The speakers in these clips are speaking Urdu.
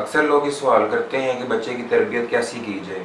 اکثر لوگ یہ سوال کرتے ہیں کہ بچے کی تربیت کیسی کی جائے،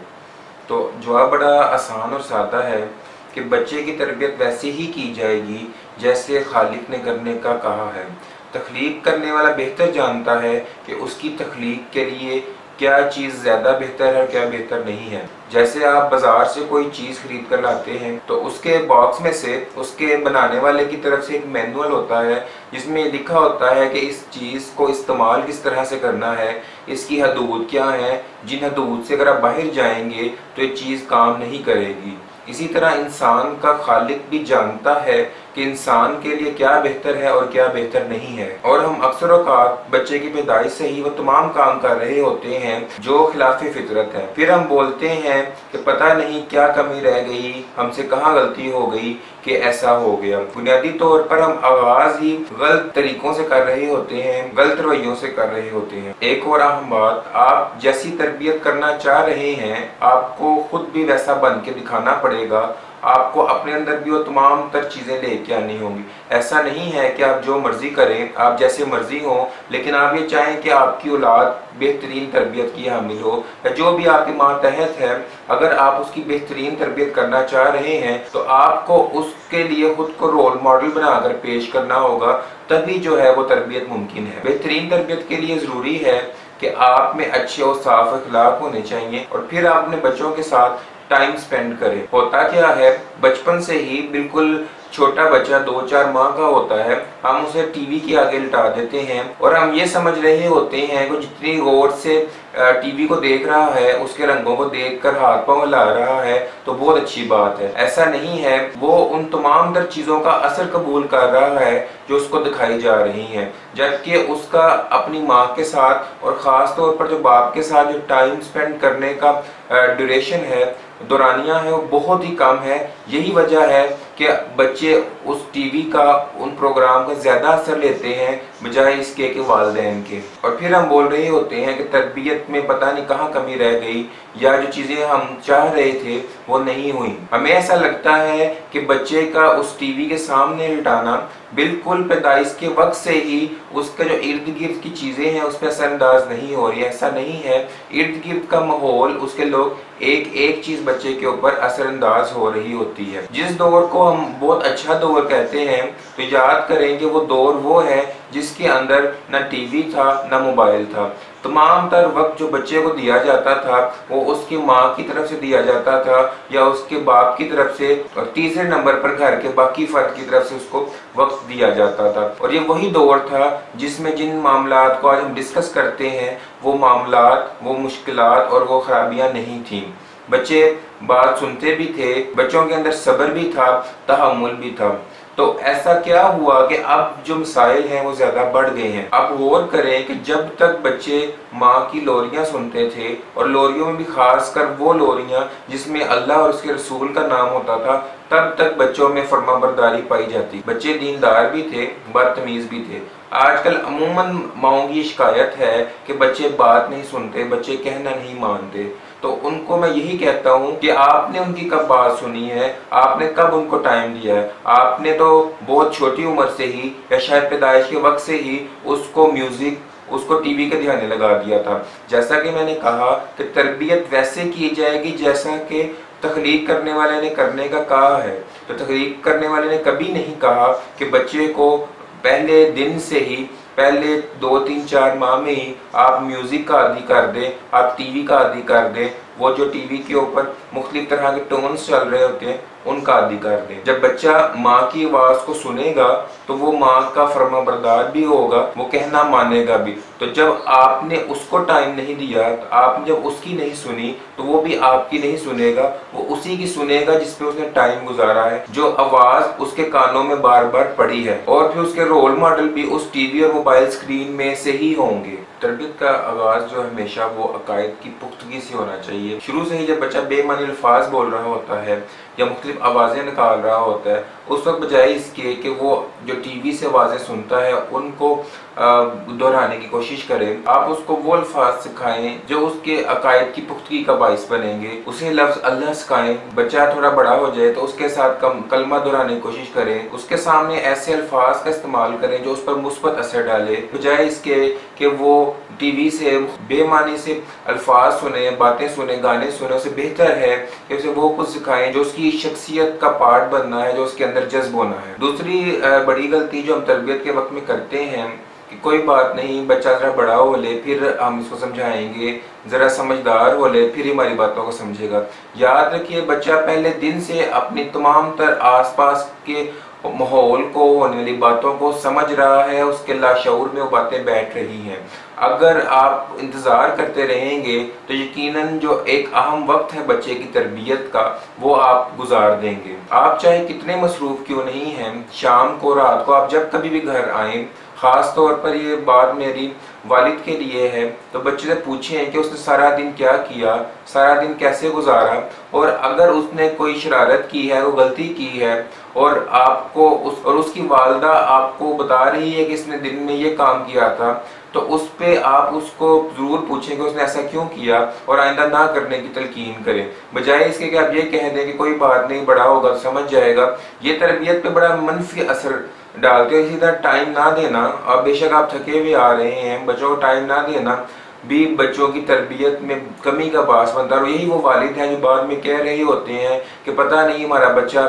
تو جواب بڑا آسان اور سادہ ہے کہ بچے کی تربیت ویسے ہی کی جائے گی جیسے خالق نے کرنے کا کہا ہے۔ تخلیق کرنے والا بہتر جانتا ہے کہ اس کی تخلیق کے لیے کیا چیز زیادہ بہتر ہے اور کیا بہتر نہیں ہے۔ جیسے آپ بازار سے کوئی چیز خرید کر لاتے ہیں تو اس کے باکس میں سے اس کے بنانے والے کی طرف سے ایک مینول ہوتا ہے جس میں لکھا ہوتا ہے کہ اس چیز کو استعمال کس طرح سے کرنا ہے، اس کی حدود کیا ہیں، جن حدود سے اگر آپ باہر جائیں گے تو یہ چیز کام نہیں کرے گی۔ اسی طرح انسان کا خالق بھی جانتا ہے کہ انسان کے لیے کیا بہتر ہے اور کیا بہتر نہیں ہے، اور ہم اکثر اوقات بچے کی پیدائش سے ہی وہ تمام کام کر رہے ہوتے ہیں جو خلاف فطرت ہے۔ پھر ہم بولتے ہیں کہ پتہ نہیں کیا کمی رہ گئی، ہم سے کہاں غلطی ہو گئی کہ ایسا ہو گیا۔ بنیادی طور پر ہم آغاز ہی غلط طریقوں سے کر رہے ہوتے ہیں، غلط رویوں سے کر رہے ہوتے ہیں۔ ایک اور اہم بات، آپ جیسی تربیت کرنا چاہ رہے ہیں آپ کو خود بھی ویسا بن کے دکھانا پڑے گا۔ آپ کو اپنے اندر بھی وہ تمام تر چیزیں لے کے آنی ہوں گی۔ ایسا نہیں ہے کہ آپ جو مرضی کریں، آپ جیسے مرضی ہوں، لیکن آپ یہ چاہیں کہ آپ کی اولاد بہترین تربیت کی حامل ہو، یا جو بھی آپ کے ماتحت ہے اگر آپ اس کی بہترین تربیت کرنا چاہ رہے ہیں تو آپ کو اس کے لیے خود کو رول ماڈل بنا کر پیش کرنا ہوگا، تبھی جو ہے وہ تربیت ممکن ہے۔ بہترین تربیت کے لیے ضروری ہے کہ آپ میں اچھے اور صاف اخلاق ہونے چاہیے، اور پھر آپ اپنے بچوں کے ساتھ ٹائم سپینڈ کریں۔ ہوتا کیا ہے، بچپن سے ہی بالکل چھوٹا بچہ 2-4 ماہ کا ہوتا ہے، ہم اسے ٹی وی کے آگے لٹا دیتے ہیں اور ہم یہ سمجھ رہے ہوتے ہیں کہ جتنی غور سے ٹی وی کو دیکھ رہا ہے، اس کے رنگوں کو دیکھ کر ہاتھ پاؤں ہلا رہا ہے تو بہت اچھی بات ہے۔ ایسا نہیں ہے، وہ ان تمام تر چیزوں کا اثر قبول کر رہا ہے جو اس کو دکھائی جا رہی ہیں، جبکہ اس کا اپنی ماں کے ساتھ اور خاص طور پر جو باپ کے ساتھ جو ٹائم سپینڈ کرنے کا ڈیوریشن ہے، دورانیہ ہے، وہ بہت ہی کم ہے۔ یہی وجہ ہے کہ بچے اس ٹی وی کا، ان پروگرام کا زیادہ اثر لیتے ہیں بجائے اس کے کہ والدین کے، اور پھر ہم بول رہے ہوتے ہیں کہ تربیت میں پتہ نہیں کہاں کمی رہ گئی، یا جو چیزیں ہم چاہ رہے تھے وہ نہیں ہوئی۔ ہمیں ایسا لگتا ہے کہ بچے کا اس ٹی وی کے سامنے لٹانا بالکل پیدائش کے وقت سے ہی اس کے جو ارد گرد کی چیزیں ہیں اس پہ اثر انداز نہیں ہو رہی ہے۔ ایسا نہیں ہے، ارد گرد کا ماحول، اس کے لوگ، ایک ایک چیز بچے کے اوپر اثر انداز ہو رہی ہوتی ہے۔ جس دور کو ہم بہت اچھا دور کہتے ہیں تو یاد کریں کہ وہ دور وہ ہے جس کے اندر نہ ٹی وی تھا نہ موبائل تھا۔ تمام تر وقت جو بچے کو دیا جاتا تھا وہ اس کی ماں کی طرف سے دیا جاتا تھا یا اس کے باپ کی طرف سے، اور تیسرے نمبر پر گھر کے باقی فرد کی طرف سے اس کو وقت دیا جاتا تھا۔ اور یہ وہی دور تھا جس میں جن معاملات کو آج ہم ڈسکس کرتے ہیں وہ معاملات، وہ مشکلات اور وہ خرابیاں نہیں تھیں۔ بچے بات سنتے بھی تھے، بچوں کے اندر صبر بھی تھا، تحمل بھی تھا۔ تو ایسا کیا ہوا کہ اب جو مسائل ہیں وہ زیادہ بڑھ گئے ہیں۔ اب غور کریں کہ جب تک بچے ماں کی لوریاں سنتے تھے، اور لوریوں میں بھی خاص کر وہ لوریاں جس میں اللہ اور اس کے رسول کا نام ہوتا تھا، تب تک بچوں میں فرما برداری پائی جاتی۔ بچے دیندار بھی تھے، بدتمیز بھی تھے۔ آج کل عموماً ماؤں کی شکایت ہے کہ بچے بات نہیں سنتے، بچے کہنا نہیں مانتے۔ تو ان کو میں یہی کہتا ہوں کہ آپ نے ان کی کب بات سنی ہے، آپ نے کب ان کو ٹائم دیا ہے؟ آپ نے تو بہت چھوٹی عمر سے ہی یا شاید پیدائش کے وقت سے ہی اس کو میوزک، اس کو ٹی وی کے دھیانے لگا دیا تھا۔ جیسا کہ میں نے کہا کہ تربیت ویسے کی جائے گی جیسا کہ تخلیق کرنے والے نے کرنے کا کہا ہے۔ تو تخلیق کرنے والے نے کبھی نہیں کہا کہ بچے کو پہلے دن سے ہی، پہلے 2-3-4 ماہ میں ہی آپ میوزک کا عادی کر دیں، آپ ٹی وی کا عادی کر دیں، وہ جو ٹی وی کے اوپر مختلف طرح کے ٹونز چل رہے ہوتے ہیں ان کا عادی کر دیں۔ جب بچہ ماں کی آواز کو سنے گا تو وہ ماں کا فرما بردار بھی ہوگا، وہ کہنا مانے گا بھی۔ تو جب آپ نے اس کو ٹائم نہیں دیا، آپ نے جب اس کی نہیں سنی تو وہ بھی آپ کی نہیں سنے گا، وہ اسی کی سنے گا جس پہ اس نے ٹائم گزارا ہے، جو آواز اس کے کانوں میں بار بار پڑی ہے، اور پھر اس کے رول ماڈل بھی اس ٹی وی اور موبائل اسکرین میں سے ہی ہوں گے۔ تربیت کا آغاز جو ہمیشہ وہ عقائد کی پختگی سے ہونا چاہیے۔ شروع سے ہی جب بچہ بے معنی الفاظ بول رہا ہوتا ہے یا مختلف آوازیں نکال رہا ہوتا ہے، اس وقت بجائے اس کے کہ وہ جو ٹی وی سے آوازیں سنتا ہے ان کو دہرانے کی کوشش کریں، آپ اس کو وہ الفاظ سکھائیں جو اس کے عقائد کی پختگی کا باعث بنیں گے۔ اسے لفظ اللہ سکھائیں، بچہ تھوڑا بڑا ہو جائے تو اس کے ساتھ کلمہ دہرانے کی کوشش کریں، اس کے سامنے ایسے الفاظ کا استعمال کریں جو اس پر مثبت اثر ڈالے، بجائے اس کے کہ وہ ٹی وی سے بے معنی سے الفاظ سنیں، باتیں سنیں، گانے سنیں۔ اسے بہتر ہے کہ اسے وہ کچھ سکھائیں جو اس کی شخصیت کا پارٹ بننا ہے، جو اس کے اندر جذب ہونا ہے۔ دوسری بڑی غلطی جو ہم تربیت کے وقت میں کرتے ہیں کہ کوئی بات نہیں، بچہ ذرا بڑا ہو لے پھر ہم اس کو سمجھائیں گے، ذرا سمجھدار ہو لے پھر ہماری باتوں کو سمجھے گا۔ یاد رکھیے بچہ پہلے دن سے اپنی تمام تر آس پاس کے ماحول کو، ہونے والی باتوں کو سمجھ رہا ہے، اس کے لاشعور میں وہ باتیں بیٹھ رہی ہیں۔ اگر آپ انتظار کرتے رہیں گے تو یقیناً جو ایک اہم وقت ہے بچے کی تربیت کا وہ آپ گزار دیں گے۔ آپ چاہے کتنے مصروف کیوں نہیں ہیں، شام کو، رات کو، آپ جب کبھی بھی گھر آئیں، خاص طور پر یہ بات میری والد کے لیے ہے، تو بچے سے پوچھیں کہ اس نے سارا دن کیا کیا، سارا دن کیسے گزارا، اور اگر اس نے کوئی شرارت کی ہے، وہ غلطی کی ہے اور آپ کو اس کی والدہ آپ کو بتا رہی ہے کہ اس نے دن میں یہ کام کیا تھا، تو اس پہ آپ اس کو ضرور پوچھیں کہ اس نے ایسا کیوں کیا اور آئندہ نہ کرنے کی تلقین کریں، بجائے اس کے کہ آپ یہ کہہ دیں کہ کوئی بات نہیں، بڑا ہوگا سمجھ جائے گا۔ یہ تربیت پہ بڑا منفی اثر ڈالتے ہیں۔ اسی طرح ٹائم نہ دینا، اور بے شک آپ تھکے ہوئے آ رہے ہیں، بچوں کو ٹائم نہ دینا بھی بچوں کی تربیت میں کمی کا باعث بنتا ہے۔ اور یہی وہ والد ہیں جو بعد میں کہہ رہے ہوتے ہیں کہ پتہ نہیں ہمارا بچہ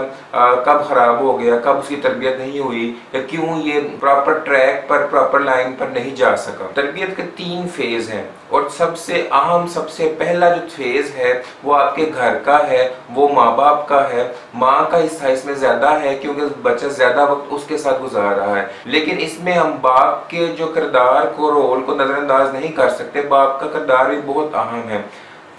کب خراب ہو گیا، کب اس کی تربیت نہیں ہوئی، یا کیوں یہ پراپر ٹریک پر، پراپر لائن پر نہیں جا سکا۔ تربیت کے 3 فیز ہیں، اور سب سے اہم، سب سے پہلا جو فیز ہے وہ آپ کے گھر کا ہے، وہ ماں باپ کا ہے۔ ماں کا حصہ اس میں زیادہ ہے کیونکہ بچہ زیادہ وقت اس کے ساتھ گزار رہا ہے، لیکن اس میں ہم باپ کے جو کردار کو، رول کو نظر انداز نہیں کر سکتے۔ باپ کا کردار بھی بہت اہم ہے۔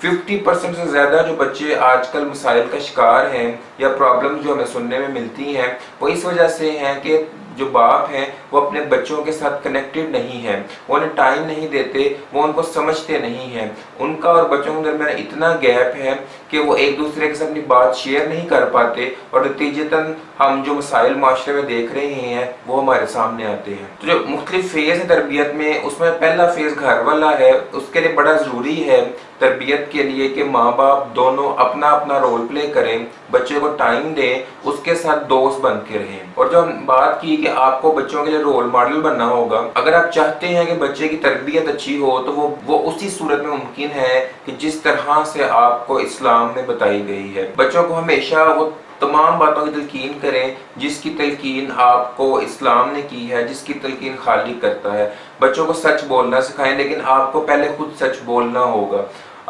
50% سے زیادہ جو بچے آج کل مسائل کا شکار ہیں یا پرابلم جو ہمیں سننے میں ملتی ہیں وہ اس وجہ سے ہیں کہ جو باپ ہیں وہ اپنے بچوں کے ساتھ کنیکٹڈ نہیں ہیں، وہ انہیں ٹائم نہیں دیتے، وہ ان کو سمجھتے نہیں ہیں۔ ان کا اور بچوں کے درمیان اتنا گیپ ہے کہ وہ ایک دوسرے کے ساتھ اپنی بات شیئر نہیں کر پاتے، اور نتیجتاً ہم جو مسائل معاشرے میں دیکھ رہے ہیں وہ ہمارے سامنے آتے ہیں۔ تو جو مختلف فیز ہے تربیت میں، اس میں پہلا فیز گھر والا ہے۔ اس کے لیے بڑا ضروری ہے تربیت کے لیے کہ ماں باپ دونوں اپنا اپنا رول پلے کریں، بچے کو ٹائم دیں، اس کے ساتھ دوست بن کے رہیں۔ اور جو ہم بات کی کہ آپ کو بچوں کے لیے رول ماڈل بننا ہوگا، اگر آپ چاہتے ہیں کہ بچے کی تربیت اچھی ہو تو وہ اسی صورت میں ممکن ہے کہ جس طرح سے آپ کو اسلام میں بتائی گئی ہے۔ بچوں کو ہمیشہ وہ تمام باتوں کی تلقین کریں جس کی تلقین آپ کو اسلام نے کی ہے، جس کی تلقین خالق کرتا ہے۔ بچوں کو سچ بولنا سکھائیں، لیکن آپ کو پہلے خود سچ بولنا ہوگا۔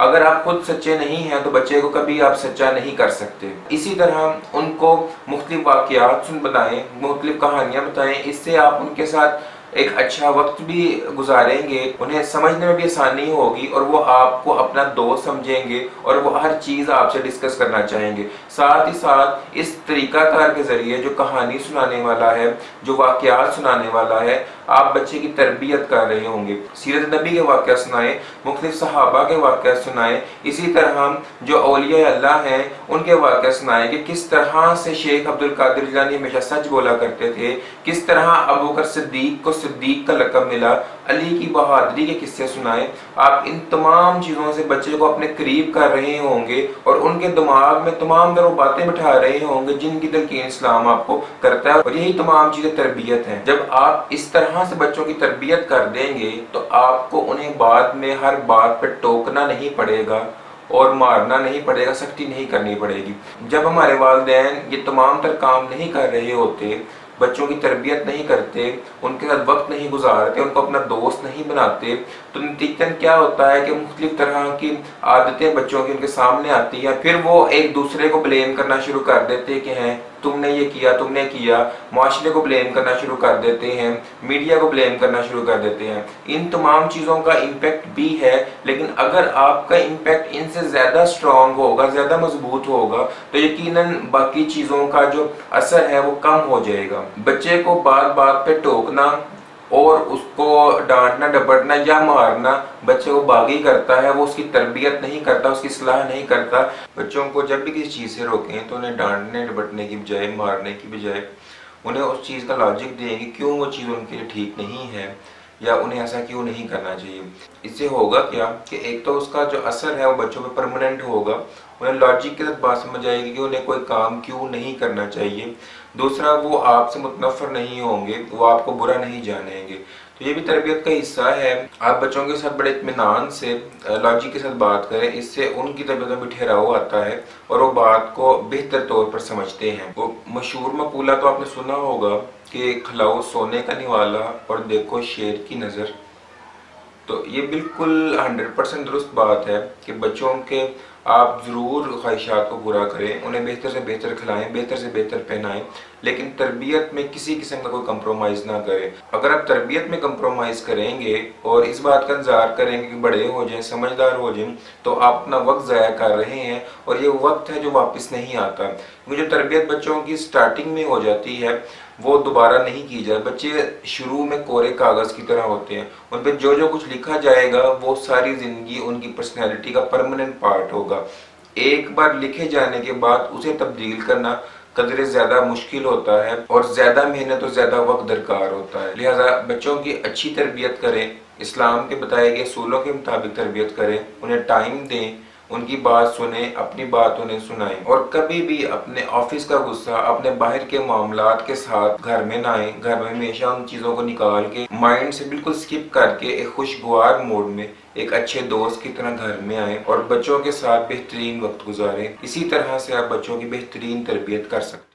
اگر آپ خود سچے نہیں ہیں تو بچے کو کبھی آپ سچا نہیں کر سکتے۔ اسی طرح ان کو مختلف واقعات بتائیں، مختلف کہانیاں بتائیں، اس سے آپ ان کے ساتھ ایک اچھا وقت بھی گزاریں گے، انہیں سمجھنے میں بھی آسانی ہوگی، اور وہ آپ کو اپنا دوست سمجھیں گے اور وہ ہر چیز آپ سے ڈسکس کرنا چاہیں گے۔ ساتھ ہی ساتھ اس طریقہ کار کے ذریعے جو کہانی سنانے والا ہے، جو واقعات سنانے والا ہے، آپ بچے کی تربیت کر رہے ہوں گے۔ سیرت نبی کے واقعہ سنائیں، مختلف صحابہ کے واقعہ سنائیں، اسی طرح جو اولیاء اللہ ہیں ان کے واقعہ سنائیں کہ کس طرح سے شیخ عبد القادر جیلانی ہمیشہ سچ بولا کرتے تھے، کس طرح ابوبکر صدیق کو صدیق کا لقب ملا، علی کی بہادری کے قصے سنائیں۔ آپ ان تمام چیزوں سے بچے کو اپنے قریب کر رہے ہوں گے اور ان کے دماغ میں تمام در وہ باتیں بٹھا رہے ہوں گے جن کی تلقین اسلام آپ کو کرتا ہے، اور یہی تمام چیزیں تربیت ہیں۔ جب آپ اس طرح سے بچوں کی تربیت کر دیں گے تو آپ کو انہیں بعد میں ہر بات پہ ٹوکنا نہیں پڑے گا اور مارنا نہیں پڑے گا، سختی نہیں کرنی پڑے گی۔ جب ہمارے والدین یہ تمام تر کام نہیں کر رہے ہوتے، بچوں کی تربیت نہیں کرتے، ان کے ساتھ وقت نہیں گزارتے، ان کو اپنا دوست نہیں بناتے، تو نتیجتاً کیا ہوتا ہے کہ مختلف طرح کی عادتیں بچوں کی ان کے سامنے آتی ہیں، پھر وہ ایک دوسرے کو بلیم کرنا شروع کر دیتے کہ ہیں تم نے یہ کیا، تم نے کیا، معاشرے کو بلیم کرنا شروع کر دیتے ہیں، میڈیا کو بلیم کرنا شروع کر دیتے ہیں۔ ان تمام چیزوں کا امپیکٹ بھی ہے، لیکن اگر آپ کا امپیکٹ ان سے زیادہ سٹرونگ ہوگا، زیادہ مضبوط ہوگا، تو یقیناً باقی چیزوں کا جو اثر ہے وہ کم ہو جائے گا۔ بچے کو بات بات پہ ٹوکنا اور اس کو ڈانٹنا ڈپٹنا یا مارنا بچے کو باغی کرتا ہے، وہ اس کی تربیت نہیں کرتا، اس کی اصلاح نہیں کرتا۔ بچوں کو جب بھی کسی چیز سے روکیں تو انہیں ڈانٹنے ڈپٹنے کی بجائے، مارنے کی بجائے انہیں اس چیز کا لاجک دیں کہ کیوں وہ چیز ان کے لیے ٹھیک نہیں ہے یا انہیں ایسا کیوں نہیں کرنا چاہیے۔ اس سے ہوگا کیا کہ ایک تو اس کا جو اثر ہے وہ بچوں پہ پرماننٹ ہوگا، انہیں لاجک کے ساتھ بات سمجھ آئے گی کہ انہیں کوئی کام کیوں نہیں کرنا چاہیے۔ دوسرا، وہ آپ سے متنفر نہیں ہوں گے، وہ آپ کو برا نہیں جانیں گے۔ تو یہ بھی تربیت کا حصہ ہے۔ آپ بچوں کے ساتھ بڑے اطمینان سے، لاجک کے ساتھ بات کریں، اس سے ان کی تربیت میں بھی ٹھہراؤ آتا ہے اور وہ بات کو بہتر طور پر سمجھتے ہیں۔ وہ مشہور مقولہ تو آپ نے سنا ہوگا کہ کھلاؤ سونے کا نوالا اور دیکھو شیر کی نظر۔ تو یہ بالکل 100% درست بات ہے کہ بچوں کے آپ ضرور خواہشات کو پورا کریں، انہیں بہتر سے بہتر کھلائیں، بہتر سے بہتر پہنائیں، لیکن تربیت میں کسی قسم کا کوئی کمپرومائز نہ کریں۔ اگر آپ تربیت میں کمپرومائز کریں گے اور اس بات کا انتظار کریں گے کہ بڑے ہو جائیں، سمجھدار ہو جائیں، تو آپ اپنا وقت ضائع کر رہے ہیں اور یہ وقت ہے جو واپس نہیں آتا۔ کیونکہ جو تربیت بچوں کی سٹارٹنگ میں ہو جاتی ہے وہ دوبارہ نہیں کی جائے۔ بچے شروع میں کورے کاغذ کی طرح ہوتے ہیں، ان پہ جو جو کچھ لکھا جائے گا وہ ساری زندگی ان کی پرسنالٹی کا پرماننٹ پارٹ ہوگا۔ ایک بار لکھے جانے کے بعد اسے تبدیل کرنا قدرے زیادہ مشکل ہوتا ہے اور زیادہ محنت اور زیادہ وقت درکار ہوتا ہے۔ لہٰذا بچوں کی اچھی تربیت کریں، اسلام کے بتائے گئے اصولوں کے مطابق تربیت کریں، انہیں ٹائم دیں، ان کی بات سنیں، اپنی بات انہیں سنائیں، اور کبھی بھی اپنے آفس کا غصہ اپنے باہر کے معاملات کے ساتھ گھر میں نہ آئیں۔ گھر میں ہمیشہ ان چیزوں کو نکال کے مائنڈ سے بالکل سکپ کر کے ایک خوشگوار موڈ میں ایک اچھے دوست کی طرح گھر میں آئیں اور بچوں کے ساتھ بہترین وقت گزاریں۔ اسی طرح سے آپ بچوں کی بہترین تربیت کر سکتے ہیں۔